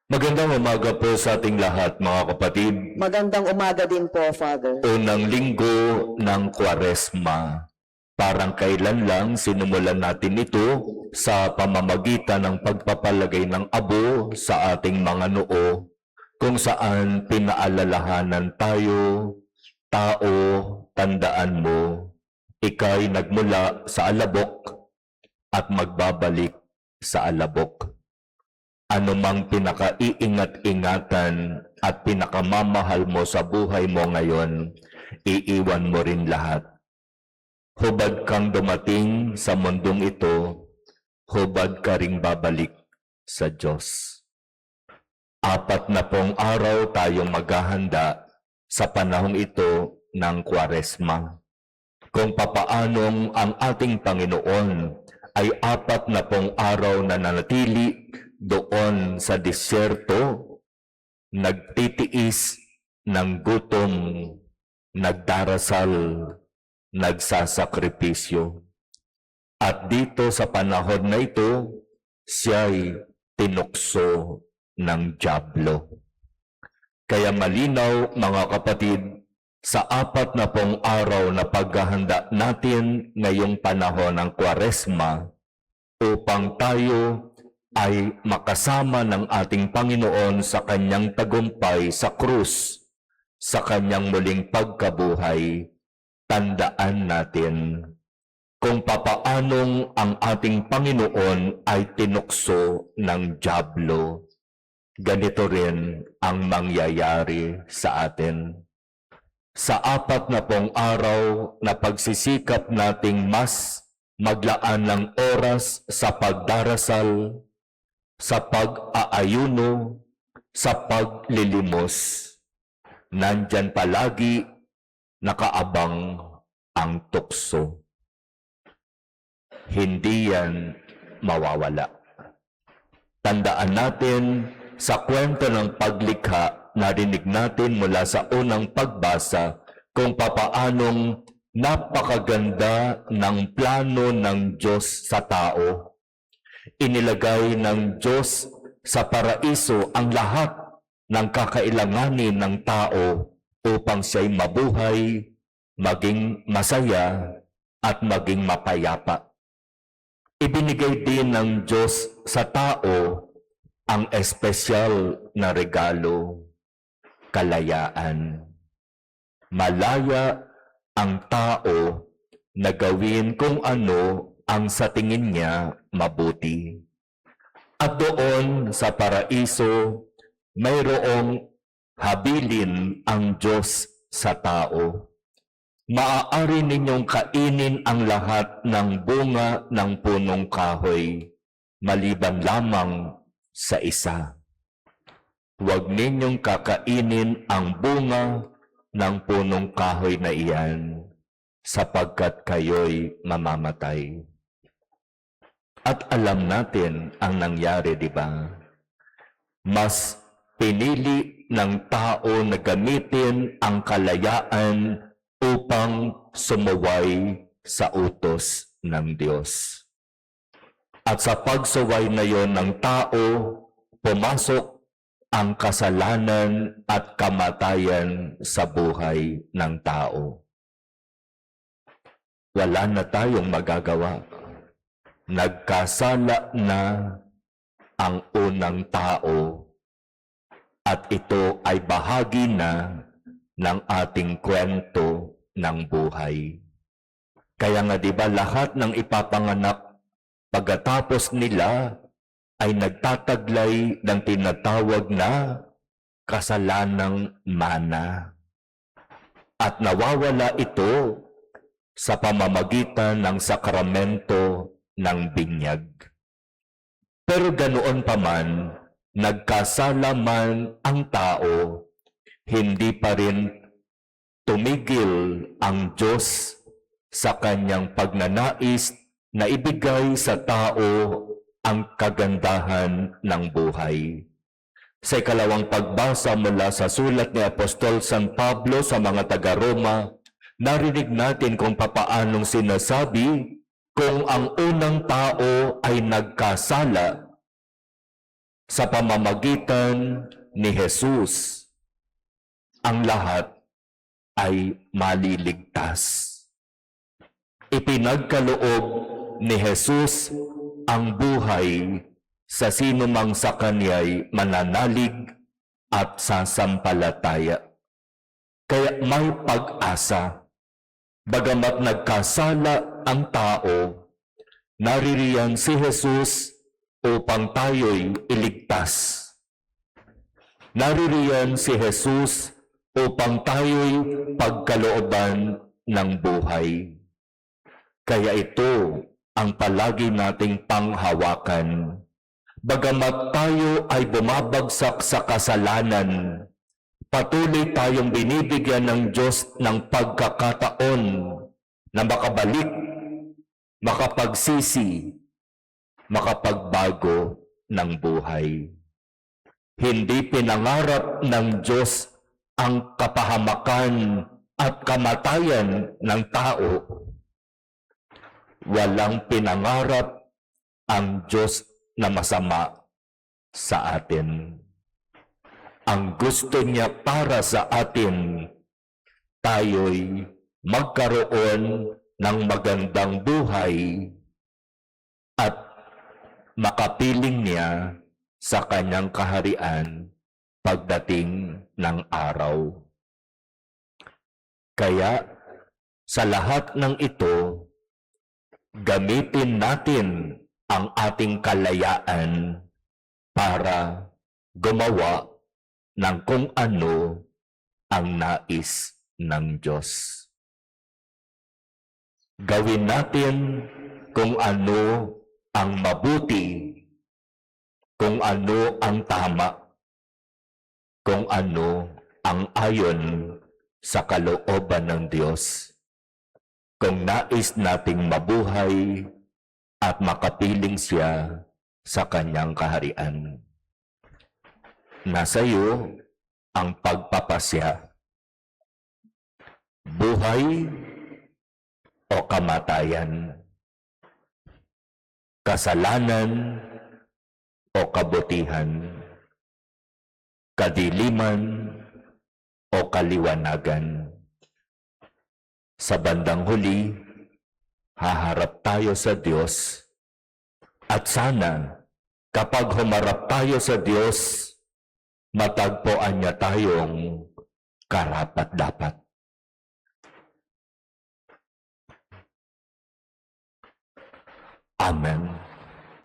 Magandang umaga po sa ating lahat, mga kapatid. Magandang umaga din po, Father. Unang linggo ng Kwaresma. Parang kailan lang sinumulan natin ito sa pamamagitan ng pagpapalagay ng abo sa ating mga noo, kung saan pinaalalahanan tayo, tao, tandaan mo, ika'y nagmula sa alabok at magbabalik sa alabok. Ano mang pinakaiingat-ingatan at pinakamamahal mo sa buhay mo ngayon, iiwan mo rin lahat. Hubad kang dumating sa mundong ito, hubad ka ring babalik sa Diyos. 40 araw tayong maghahanda sa panahong ito ng Kwaresma. Kung papaanong ang ating Panginoon ay 40 araw na nanatili doon sa disyerto, nagtitiis ng gutom, nagdarasal, nagsasakripisyo. At dito sa panahon na ito, siya'y tinukso ng dyablo. Kaya malinaw, mga kapatid, sa 40 araw na paghahanda natin ngayong panahon ng Kwaresma, upang tayo ay makasama ng ating Panginoon sa kanyang tagumpay sa krus, sa kanyang muling pagkabuhay, tandaan natin kung papaanong ang ating Panginoon ay tinukso ng dyablo. Ganito rin ang mangyayari sa atin. Sa 40 araw na pagsisikap nating mas maglaan ng oras sa pagdarasal, sa pag-aayuno, sa paglilimos, nandyan palagi nakaabang ang tukso. Hindi yan mawawala. Tandaan natin sa kwento ng paglikha, narinig natin mula sa unang pagbasa kung papaanong napakaganda ng plano ng Diyos sa tao. Inilagay ng Diyos sa paraiso ang lahat ng kakailanganin ng tao upang siya'y mabuhay, maging masaya, at maging mapayapa. Ibinigay din ng Diyos sa tao ang espesyal na regalo, kalayaan. Malaya ang tao na gawin kung ano ang sa tingin niya mabuti. At doon sa paraiso, mayroong habilin ang Diyos sa tao. Maaari ninyong kainin ang lahat ng bunga ng punong kahoy, maliban lamang sa isa. Huwag ninyong kakainin ang bunga ng punong kahoy na iyan, sapagkat kayo'y mamamatay. At alam natin ang nangyari, di ba? Mas pinili ng tao na gamitin ang kalayaan upang sumuway sa utos ng Diyos. At sa pagsuway na yon ng tao, pumasok ang kasalanan at kamatayan sa buhay ng tao. Wala na tayong magagawa. Nagkasala na ang unang tao at ito ay bahagi na ng ating kwento ng buhay. Kaya nga di ba lahat ng ipapanganak pagkatapos nila ay nagtataglay ng tinatawag na kasalanang mana. At nawawala ito sa pamamagitan ng sakramento ng binyag. Pero ganoon pa man, nagkasala man ang tao, hindi pa rin tumigil ang Diyos sa kanyang pagnanais na ibigay sa tao ang kagandahan ng buhay. Sa ikalawang pagbasa mula sa sulat ni Apostol San Pablo sa mga taga-Roma, narinig natin kung papaanong sinasabi kung ang unang tao ay nagkasala, Sa pamamagitan ni Jesus, ang lahat ay maliligtas. Ipinagkaloob ni Jesus ang buhay sa sinumang sa Kanya'y mananalig at sasampalataya. Kaya may pag-asa. Bagamat nagkasala ang tao, naririyan si Jesus upang tayo'y iligtas. Naririyan si Jesus upang tayo'y pagkalooban ng buhay. Kaya ito ang palagi nating panghawakan. Bagamat tayo ay bumabagsak sa kasalanan, patuloy tayong binibigyan ng Diyos ng pagkakataon na makabalik, makapagsisi, makapagbago ng buhay. Hindi pinangarap ng Diyos ang kapahamakan at kamatayan ng tao. Walang pinangarap ang Diyos na masama sa atin. Ang gusto niya para sa atin, tayo'y magkaroon ng magandang buhay at makapiling niya sa kanyang kaharian pagdating ng araw. Kaya sa lahat ng ito, gamitin natin ang ating kalayaan para gumawa ng kung ano ang nais ng Diyos. Gawin natin kung ano ang mabuti, kung ano ang tama, kung ano ang ayon sa kalooban ng Diyos. Kung nais nating mabuhay at makapiling siya sa kanyang kaharian. Nasa iyo ang pagpapasya. Buhay o kamatayan. Kasalanan o kabutihan. Kadiliman o kaliwanagan. Sa bandang huli, haharap tayo sa Diyos at sana kapag humarap tayo sa Diyos, matagpuan niya tayong karapat-dapat. Amen.